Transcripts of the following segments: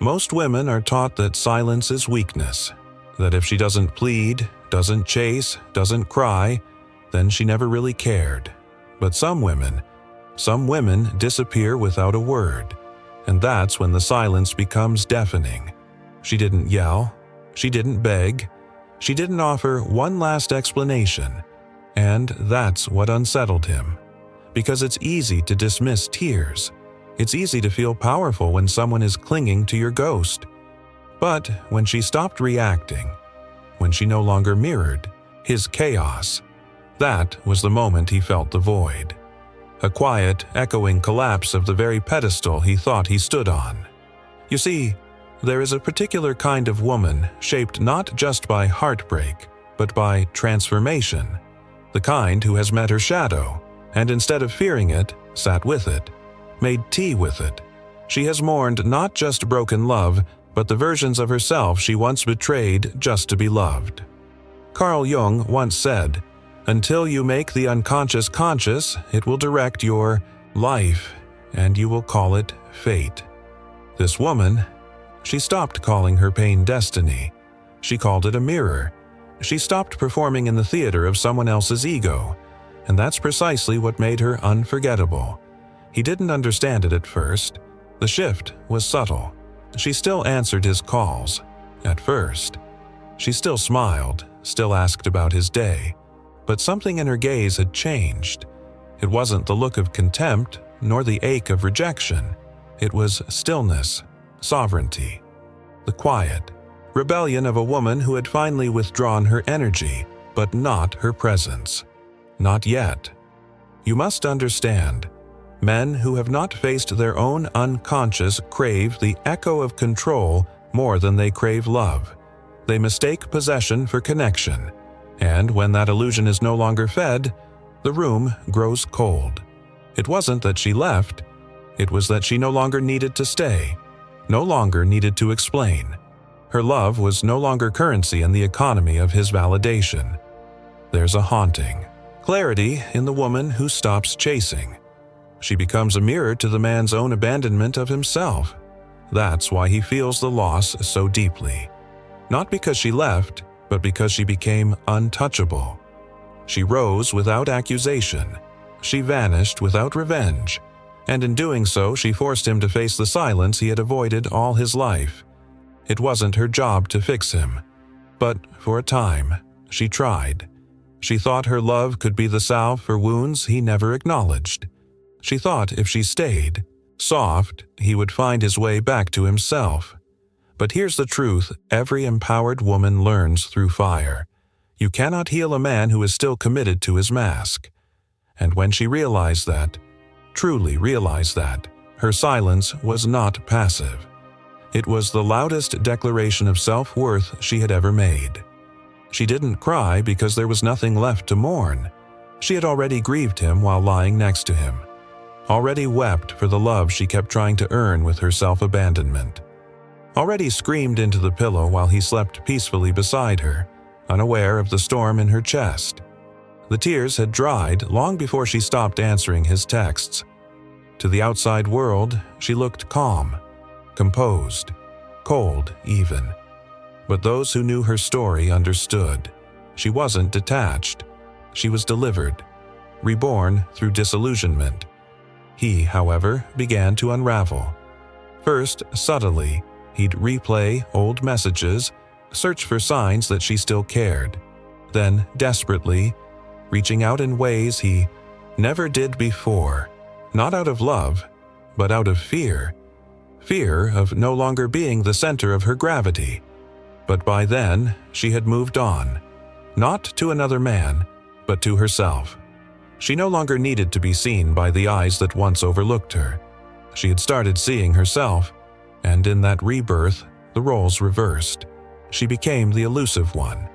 Most women are taught that silence is weakness, that if she doesn't plead, doesn't chase, doesn't cry, then she never really cared. But some women disappear without a word, and that's when the silence becomes deafening. She didn't yell, she didn't beg, she didn't offer one last explanation, and that's what unsettled him. Because it's easy to dismiss tears. It's easy to feel powerful when someone is clinging to your ghost. But when she stopped reacting, when she no longer mirrored his chaos, that was the moment he felt the void. A quiet, echoing collapse of the very pedestal he thought he stood on. You see, there is a particular kind of woman shaped not just by heartbreak, but by transformation. The kind who has met her shadow, and instead of fearing it, sat with it, made tea with it. She has mourned not just broken love, but the versions of herself she once betrayed just to be loved. Carl Jung once said, "Until you make the unconscious conscious, it will direct your life, and you will call it fate." This woman, she stopped calling her pain destiny. She called it a mirror. She stopped performing in the theater of someone else's ego, and that's precisely what made her unforgettable. He didn't understand it at first. The shift was subtle. She still answered his calls. At first. She still smiled, still asked about his day. But something in her gaze had changed. It wasn't the look of contempt, nor the ache of rejection. It was stillness, sovereignty, the quiet, rebellion of a woman who had finally withdrawn her energy, but not her presence. Not yet. You must understand, men who have not faced their own unconscious crave the echo of control more than they crave love. They mistake possession for connection, and when that illusion is no longer fed, the room grows cold. It wasn't that she left, it was that she no longer needed to stay, no longer needed to explain. Her love was no longer currency in the economy of his validation. There's a haunting clarity in the woman who stops chasing. She becomes a mirror to the man's own abandonment of himself. That's why he feels the loss so deeply. Not because she left, but because she became untouchable. She rose without accusation. She vanished without revenge. And in doing so, she forced him to face the silence he had avoided all his life. It wasn't her job to fix him. But for a time, she tried. She thought her love could be the salve for wounds he never acknowledged. She thought if she stayed, soft, he would find his way back to himself. But here's the truth every empowered woman learns through fire. You cannot heal a man who is still committed to his mask. And when she realized that, truly realized that, her silence was not passive. It was the loudest declaration of self-worth she had ever made. She didn't cry because there was nothing left to mourn. She had already grieved him while lying next to him. Already wept for the love she kept trying to earn with her self-abandonment. Already screamed into the pillow while he slept peacefully beside her, unaware of the storm in her chest. The tears had dried long before she stopped answering his texts. To the outside world, she looked calm, composed, cold even. But those who knew her story understood. She wasn't detached. She was delivered, reborn through disillusionment. He, however, began to unravel. First, subtly, he'd replay old messages, search for signs that she still cared. Then, desperately, reaching out in ways he never did before, not out of love, but out of fear. Fear of no longer being the center of her gravity. But by then, she had moved on, not to another man, but to herself. She no longer needed to be seen by the eyes that once overlooked her. She had started seeing herself, and in that rebirth, the roles reversed. She became the elusive one,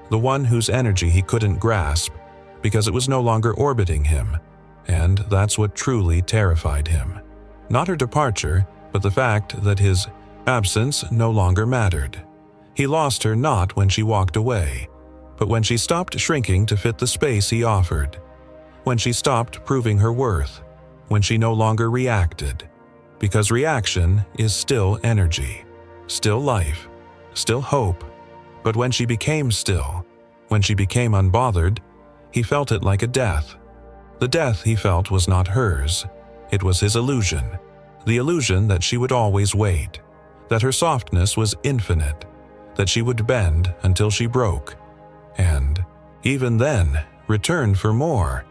the one whose energy he couldn't grasp, because it was no longer orbiting him, and that's what truly terrified him. Not her departure, but the fact that his absence no longer mattered. He lost her not when she walked away, but when she stopped shrinking to fit the space he offered. When she stopped proving her worth. When she no longer reacted. Because reaction is still energy. still life, still hope. But when she became still, when she became unbothered, he felt it like a death. The death he felt was not hers. It was his illusion, the illusion that she would always wait, that her softness was infinite, that she would bend until she broke, and, even then, return for more.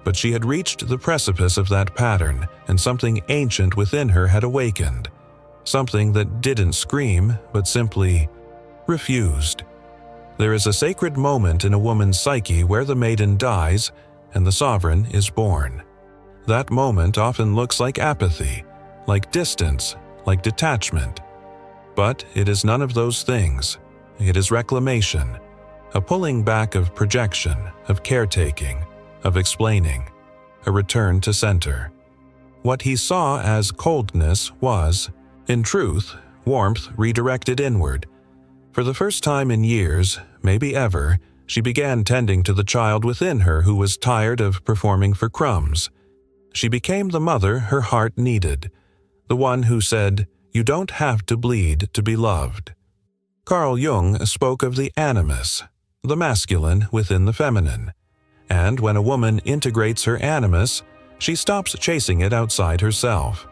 But she had reached the precipice of that pattern, and something ancient within her had awakened, something that didn't scream, but simply refused. There is a sacred moment in a woman's psyche where the maiden dies and the sovereign is born. That moment often looks like apathy, like distance, like detachment. But it is none of those things. It is reclamation, a pulling back of projection, of caretaking, of explaining, a return to center. What he saw as coldness was, in truth, warmth redirected inward. For the first time in years, maybe ever, she began tending to the child within her who was tired of performing for crumbs. She became the mother her heart needed, the one who said, "You don't have to bleed to be loved." Carl Jung spoke of the animus, the masculine within the feminine. And when a woman integrates her animus, she stops chasing it outside herself.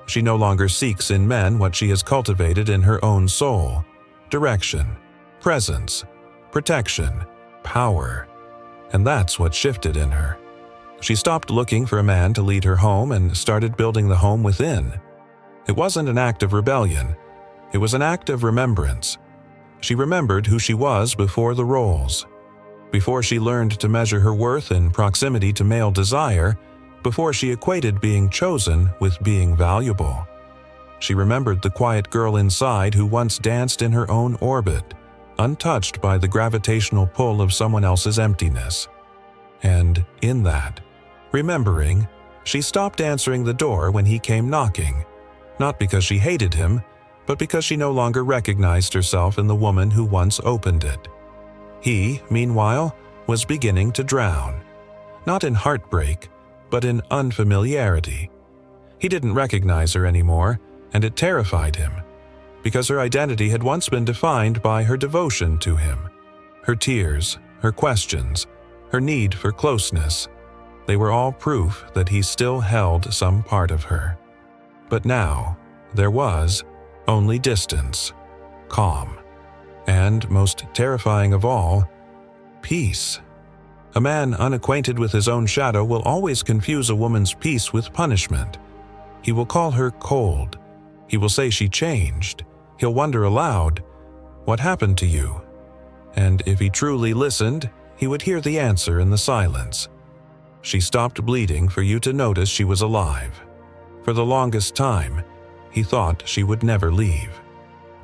She no longer seeks in men what she has cultivated in her own soul: direction, presence, protection, power. And that's what shifted in her. She stopped looking for a man to lead her home and started building the home within. It wasn't an act of rebellion. It was an act of remembrance. She remembered who she was before the roles. Before she learned to measure her worth in proximity to male desire, before she equated being chosen with being valuable. She remembered the quiet girl inside who once danced in her own orbit, untouched by the gravitational pull of someone else's emptiness. And in that, remembering, she stopped answering the door when he came knocking, not because she hated him, but because she no longer recognized herself in the woman who once opened it. He, meanwhile, was beginning to drown, not in heartbreak, but in unfamiliarity. He didn't recognize her anymore, and it terrified him, because her identity had once been defined by her devotion to him. Her tears, her questions, her need for closeness, they were all proof that he still held some part of her. But now, there was only distance, calm, and, most terrifying of all, peace. A man unacquainted with his own shadow will always confuse a woman's peace with punishment. He will call her cold. He will say she changed. He'll wonder aloud, "What happened to you?" And if he truly listened, he would hear the answer in the silence. She stopped bleeding for you to notice she was alive. For the longest time, he thought she would never leave.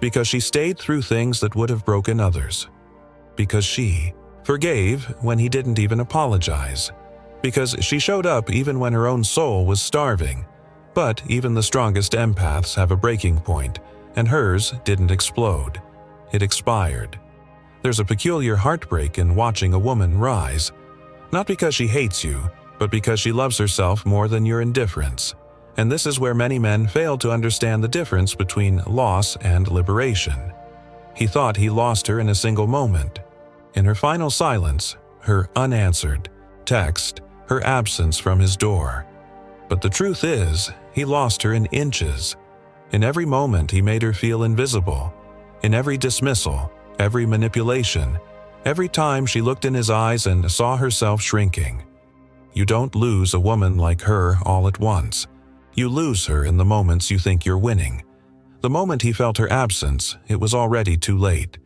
Because she stayed through things that would have broken others. Because she forgave when he didn't even apologize. Because she showed up even when her own soul was starving. But even the strongest empaths have a breaking point, and hers didn't explode. It expired. There's a peculiar heartbreak in watching a woman rise. Not because she hates you, but because she loves herself more than your indifference. And this is where many men fail to understand the difference between loss and liberation. He thought he lost her in a single moment. In her final silence, her unanswered text, her absence from his door. But the truth is, he lost her in inches. In every moment he made her feel invisible. In every dismissal, every manipulation, every time she looked in his eyes and saw herself shrinking. You don't lose a woman like her all at once. You lose her in the moments you think you're winning. The moment he felt her absence, it was already too late.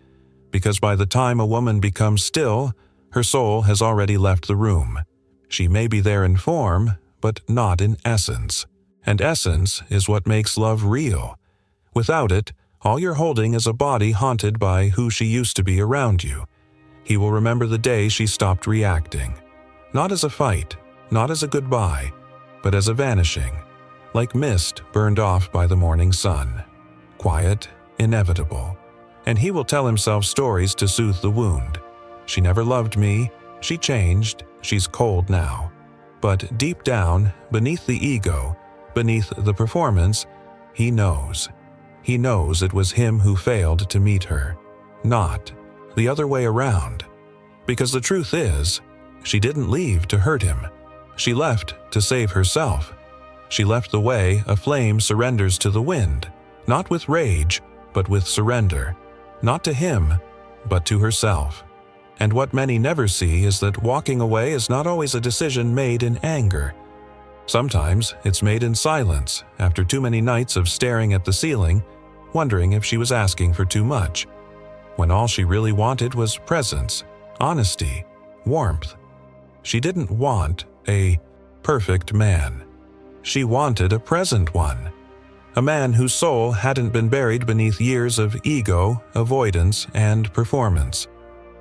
Because by the time a woman becomes still, her soul has already left the room. She may be there in form, but not in essence. And essence is what makes love real. Without it, all you're holding is a body haunted by who she used to be around you. He will remember the day she stopped reacting. Not as a fight, not as a goodbye, but as a vanishing. Like mist burned off by the morning sun. Quiet, inevitable. And he will tell himself stories to soothe the wound. She never loved me, she changed, she's cold now. But deep down, beneath the ego, beneath the performance, he knows. he knows it was him who failed to meet her, not the other way around. Because the truth is, she didn't leave to hurt him. She left to save herself. She left the way a flame surrenders to the wind, not with rage, but with surrender, not to him, but to herself. And what many never see is that walking away is not always a decision made in anger. Sometimes it's made in silence after too many nights of staring at the ceiling, wondering if she was asking for too much, when all she really wanted was presence, honesty, warmth. She didn't want a perfect man. She wanted a present one. A man whose soul hadn't been buried beneath years of ego, avoidance, and performance.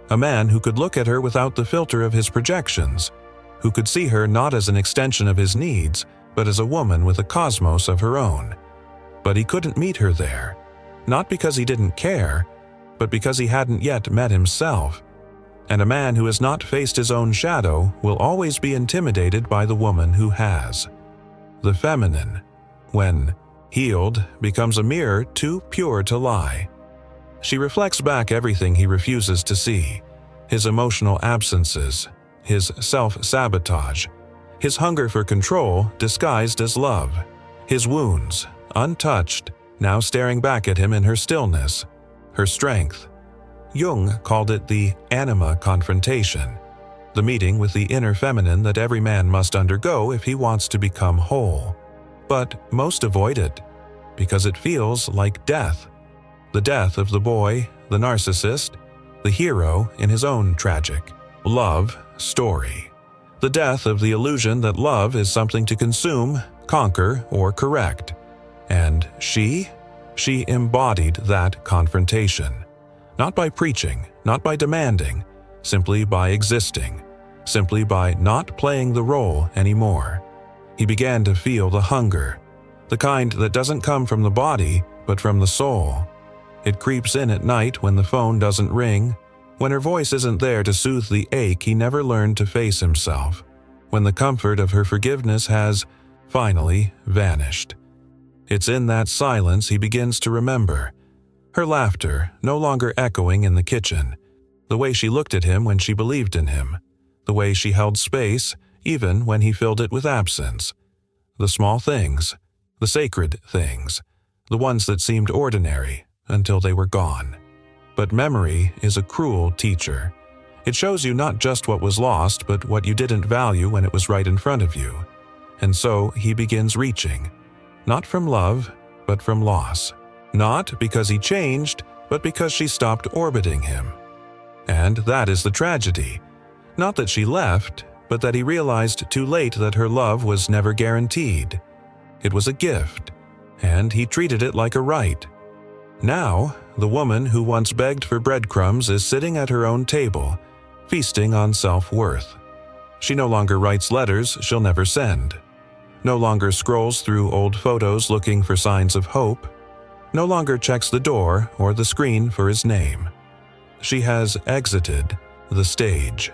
A man who could look at her without the filter of his projections, who could see her not as an extension of his needs, but as a woman with a cosmos of her own. But he couldn't meet her there, not because he didn't care, but because he hadn't yet met himself. And a man who has not faced his own shadow will always be intimidated by the woman who has. The feminine, when healed, becomes a mirror too pure to lie. She reflects back everything he refuses to see, his emotional absences, his self-sabotage, his hunger for control disguised as love, his wounds, untouched, now staring back at him in her stillness, her strength. Jung called it the anima confrontation, the meeting with the inner feminine that every man must undergo if he wants to become whole. But most avoid it, because it feels like death. The death of the boy, the narcissist, the hero in his own tragic love story. The death of the illusion that love is something to consume, conquer, or correct. And she embodied that confrontation. Not by preaching, not by demanding, simply by existing, simply by not playing the role anymore. He began to feel the hunger, the kind that doesn't come from the body, but from the soul. It creeps in at night when the phone doesn't ring, when her voice isn't there to soothe the ache he never learned to face himself, when the comfort of her forgiveness has, finally, vanished. It's in that silence he begins to remember. Her laughter, no longer echoing in the kitchen, the way she looked at him when she believed in him, the way she held space even when he filled it with absence. The small things, the sacred things, the ones that seemed ordinary until they were gone. But memory is a cruel teacher. It shows you not just what was lost, but what you didn't value when it was right in front of you. And so he begins reaching, not from love, but from loss. Not because he changed, but because she stopped orbiting him. And that is the tragedy. Not that she left, but that he realized too late that her love was never guaranteed. It was a gift, and he treated it like a right. Now, the woman who once begged for breadcrumbs is sitting at her own table, feasting on self-worth. She no longer writes letters she'll never send, no longer scrolls through old photos looking for signs of hope, no longer checks the door or the screen for his name. She has exited the stage.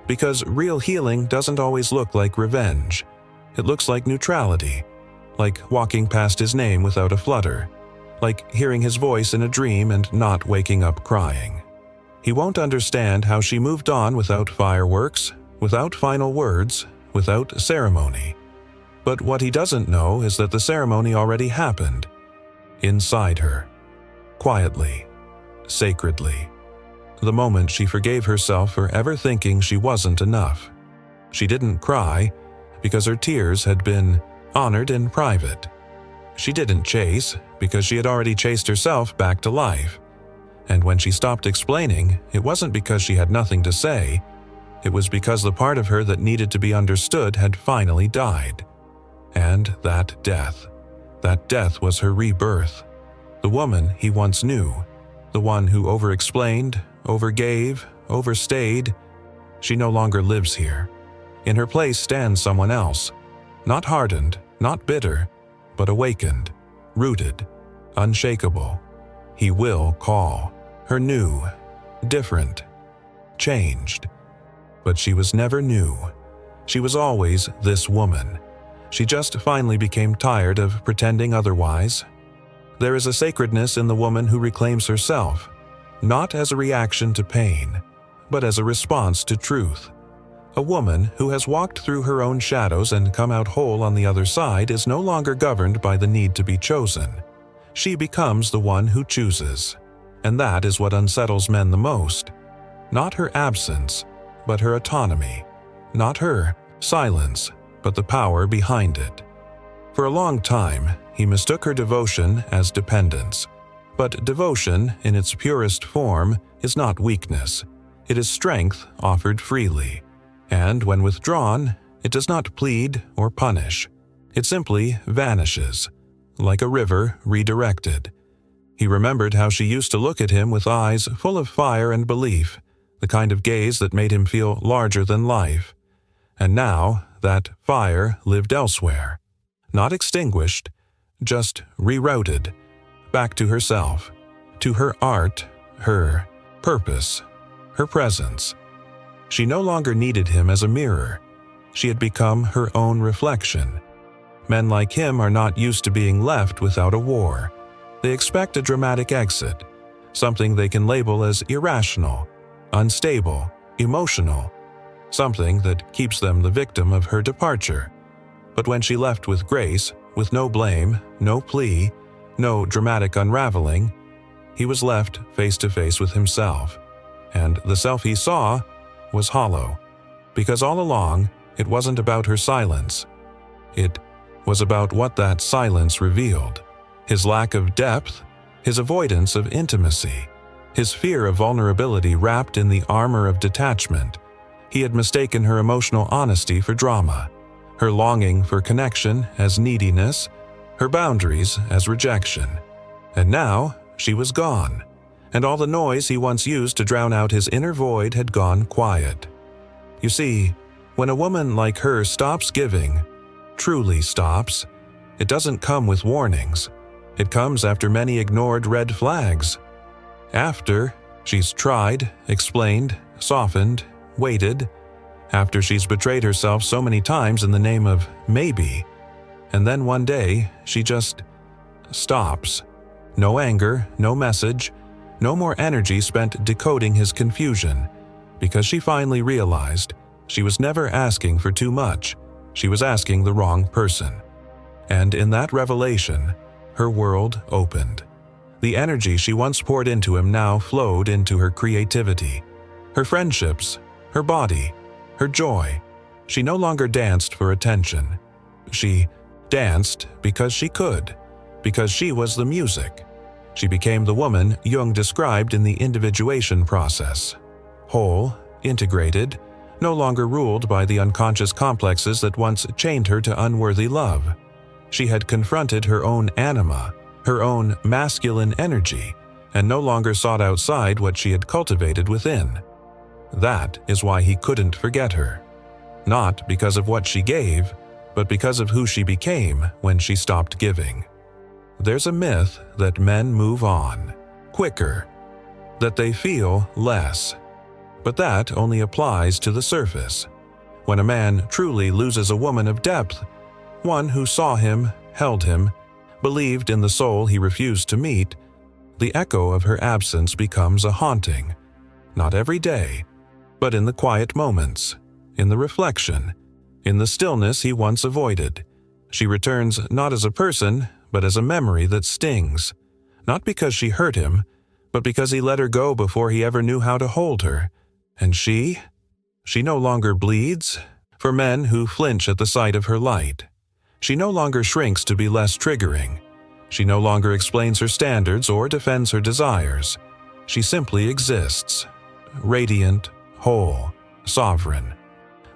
Because real healing doesn't always look like revenge. It looks like neutrality, like walking past his name without a flutter, like hearing his voice in a dream and not waking up crying. He won't understand how she moved on without fireworks, without final words, without ceremony. But what he doesn't know is that the ceremony already happened. Inside her. Quietly. Sacredly. The moment she forgave herself for ever thinking she wasn't enough. She didn't cry because her tears had been honored in private. She didn't chase because she had already chased herself back to life. And when she stopped explaining, it wasn't because she had nothing to say. It was because the part of her that needed to be understood had finally died. And that death was her rebirth. The woman he once knew, the one who over-explained, overgave, overstayed, she no longer lives here. In her place stands someone else, not hardened, not bitter, but awakened, rooted, unshakable. He will call her new, different, changed. But she was never new. She was always this woman. She just finally became tired of pretending otherwise. There is a sacredness in the woman who reclaims herself, not as a reaction to pain, but as a response to truth. A woman who has walked through her own shadows and come out whole on the other side is no longer governed by the need to be chosen. She becomes the one who chooses. And that is what unsettles men the most. Not her absence, but her autonomy. Not her silence, but the power behind it. For a long time, he mistook her devotion as dependence. But devotion, in its purest form, is not weakness. It is strength offered freely. And when withdrawn, it does not plead or punish. It simply vanishes, like a river redirected. He remembered how she used to look at him with eyes full of fire and belief, the kind of gaze that made him feel larger than life. And now that fire lived elsewhere, not extinguished, just rerouted, back to herself, to her art, her purpose, her presence. She no longer needed him as a mirror. She had become her own reflection. Men like him are not used to being left without a war. They expect a dramatic exit, something they can label as irrational, unstable, emotional, something that keeps them the victim of her departure. But when she left with grace, with no blame, no plea, no dramatic unraveling, he was left face to face with himself. And the self he saw was hollow, because all along it wasn't about her silence. It was about what that silence revealed: his lack of depth, his avoidance of intimacy, his fear of vulnerability wrapped in the armor of detachment. He had mistaken her emotional honesty for drama, her longing for connection as neediness, her boundaries as rejection. And now she was gone, and all the noise he once used to drown out his inner void had gone quiet. You see, when a woman like her stops giving, truly stops, it doesn't come with warnings. It comes after many ignored red flags. After she's tried, explained, softened, waited, after she's betrayed herself so many times in the name of maybe, and then one day she just stops. No anger, no message, no more energy spent decoding his confusion, because she finally realized she was never asking for too much. She was asking the wrong person. And in that revelation, her world opened. The energy she once poured into him now flowed into her creativity, her friendships, her body, her joy. She no longer danced for attention. She danced because she could, because she was the music. She became the woman Jung described in the individuation process: whole, integrated, no longer ruled by the unconscious complexes that once chained her to unworthy love. She had confronted her own anima, her own masculine energy, and no longer sought outside what she had cultivated within. That is why he couldn't forget her. Not because of what she gave, but because of who she became when she stopped giving. There's a myth that men move on, quicker, that they feel less. But that only applies to the surface. When a man truly loses a woman of depth, one who saw him, held him, believed in the soul he refused to meet, the echo of her absence becomes a haunting. Not every day, but in the quiet moments, in the reflection, in the stillness he once avoided. She returns not as a person, but as a memory that stings, not because she hurt him, but because he let her go before he ever knew how to hold her. And she no longer bleeds for men who flinch at the sight of her light. She no longer shrinks to be less triggering. She no longer explains her standards or defends her desires. She simply exists, radiant, whole, sovereign.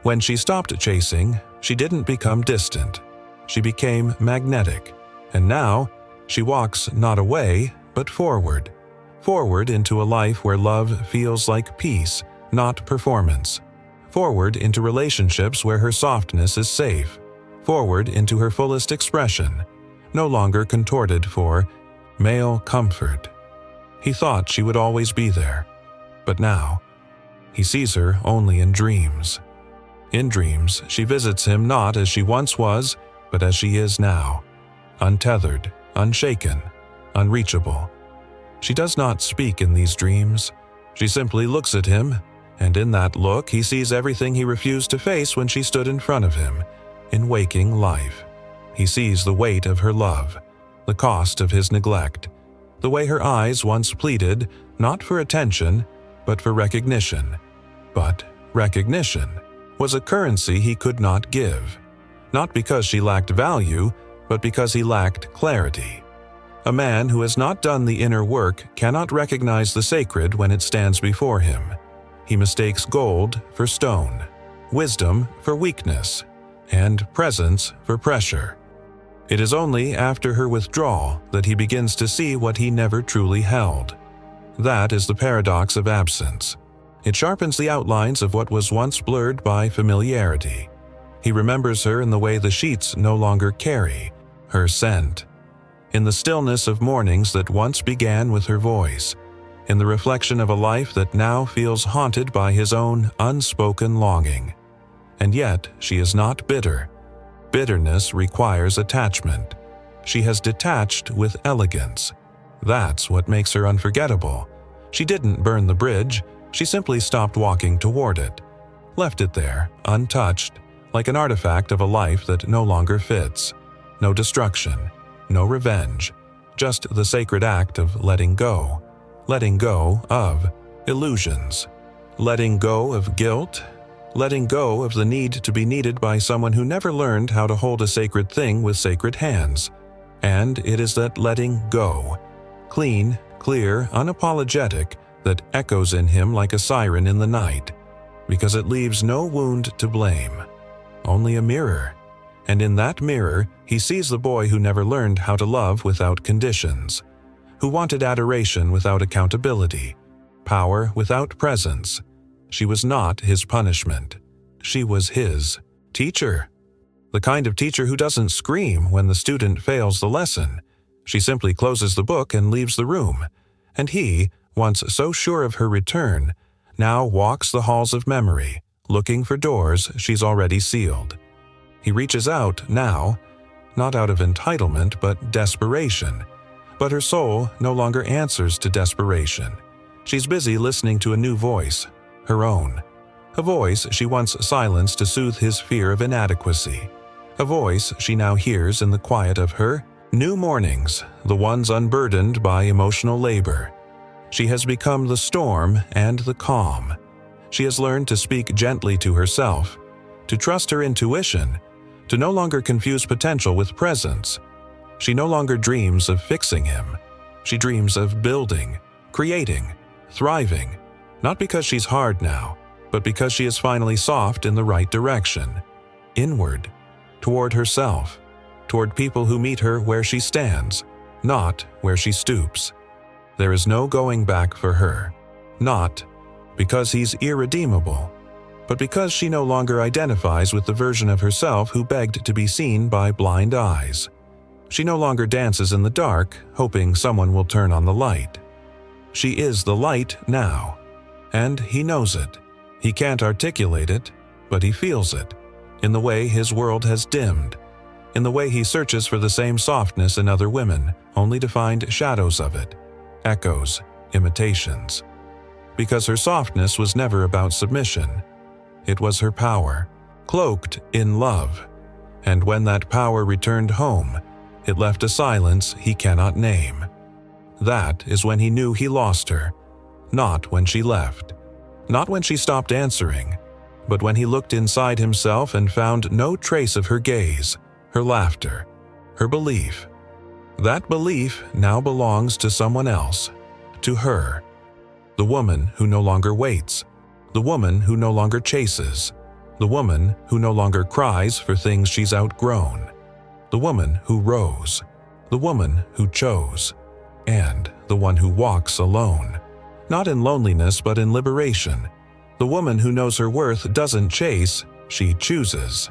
When she stopped chasing, she didn't become distant. She became magnetic. And now, she walks not away, but forward. Forward into a life where love feels like peace, not performance. Forward into relationships where her softness is safe. Forward into her fullest expression, no longer contorted for male comfort. He thought she would always be there, but now, he sees her only in dreams. In dreams, she visits him not as she once was, but as she is now. Untethered, unshaken, unreachable. She does not speak in these dreams. She simply looks at him, and in that look he sees everything he refused to face when she stood in front of him, in waking life. He sees the weight of her love, the cost of his neglect, the way her eyes once pleaded, not for attention, but for recognition. But recognition was a currency he could not give, not because she lacked value, but because he lacked clarity. A man who has not done the inner work cannot recognize the sacred when it stands before him. He mistakes gold for stone, wisdom for weakness, and presence for pressure. It is only after her withdrawal that he begins to see what he never truly held. That is the paradox of absence. It sharpens the outlines of what was once blurred by familiarity. He remembers her in the way the sheets no longer carry, her scent. In the stillness of mornings that once began with her voice, in the reflection of a life that now feels haunted by his own unspoken longing. And yet she is not bitter. Bitterness requires attachment. She has detached with elegance. That's what makes her unforgettable. She didn't burn the bridge, she simply stopped walking toward it, left it there, untouched, like an artifact of a life that no longer fits. No destruction, no revenge, just the sacred act of letting go of illusions, letting go of guilt, letting go of the need to be needed by someone who never learned how to hold a sacred thing with sacred hands. And it is that letting go, clean, clear, unapologetic, that echoes in him like a siren in the night, because it leaves no wound to blame, only a mirror. And in that mirror, he sees the boy who never learned how to love without conditions, who wanted adoration without accountability, power without presence. She was not his punishment. She was his teacher. The kind of teacher who doesn't scream when the student fails the lesson. She simply closes the book and leaves the room. And he, once so sure of her return, now walks the halls of memory, looking for doors she's already sealed. He reaches out now, not out of entitlement but desperation. But her soul no longer answers to desperation. She's busy listening to a new voice, her own. A voice she once silenced to soothe his fear of inadequacy. A voice she now hears in the quiet of her new mornings, the ones unburdened by emotional labor. She has become the storm and the calm. She has learned to speak gently to herself, to trust her intuition, to no longer confuse potential with presence. She no longer dreams of fixing him. She dreams of building, creating, thriving, not because she's hard now, but because she is finally soft in the right direction, inward, toward herself, toward people who meet her where she stands, not where she stoops. There is no going back for her, not because he's irredeemable, but because she no longer identifies with the version of herself who begged to be seen by blind eyes. She no longer dances in the dark, hoping someone will turn on the light. She is the light now, and he knows it. He can't articulate it, but he feels it, in the way his world has dimmed, in the way he searches for the same softness in other women, only to find shadows of it, echoes, imitations. Because her softness was never about submission. It was her power, cloaked in love. And when that power returned home, it left a silence he cannot name. That is when he knew he lost her, not when she left, not when she stopped answering, but when he looked inside himself and found no trace of her gaze, her laughter, her belief. That belief now belongs to someone else, to her. The woman who no longer waits, the woman who no longer chases, the woman who no longer cries for things she's outgrown, the woman who rose, the woman who chose, and the one who walks alone, not in loneliness but in liberation. The woman who knows her worth doesn't chase, she chooses.